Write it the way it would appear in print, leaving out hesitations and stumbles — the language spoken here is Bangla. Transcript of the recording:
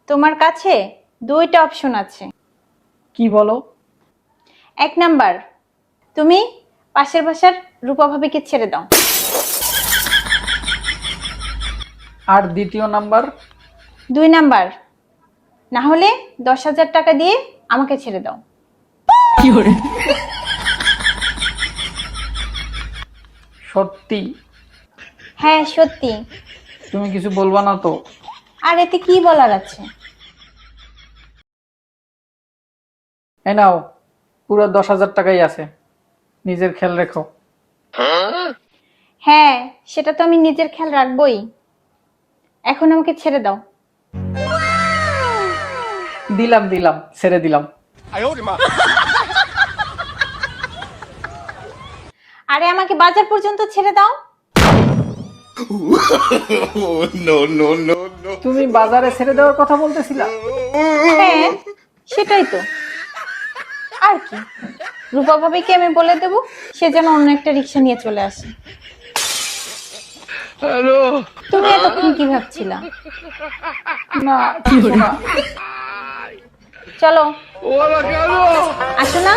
তোমার কাছে দুইটা অপশন আছে। কি বলো? এক নাম্বার, তুমি পাশের বাসার রূপা ভাবিকে ছেড়ে দাও। আর দ্বিতীয় নাম্বার? দুই নাম্বার, না হলে 10,000 টাকা দিয়ে আমাকে ছেড়ে দাও। সত্যি? হ্যাঁ সত্যি। তুমি কিছু বলবা না তো? আর এতে কি বলার আছে? এই নাও, পুরো 10,000 টাকাই আছে, নিজের খেয়াল রেখো। হ্যাঁ, সেটা তো আমি নিজের খেয়াল রাখবোই। এখন আমাকে ছেড়ে দাও। দিলাম দিলাম, ছেড়ে দিলাম। আরে আমাকে বাজার পর্যন্ত ছেড়ে দাও। তুমি বাজারে ছেড়ে দেওয়ার কথা বলতেছিলা? হ্যাঁ সেটাই তো। আর কি, রূপা ভাবিকে আমি বলে দেব সে যেন অন্য একটা রিক্সা নিয়ে চলে আসে। তুমি এতক্ষণ কি ভাবছিলা? না কিছু না। চলো, আসো না।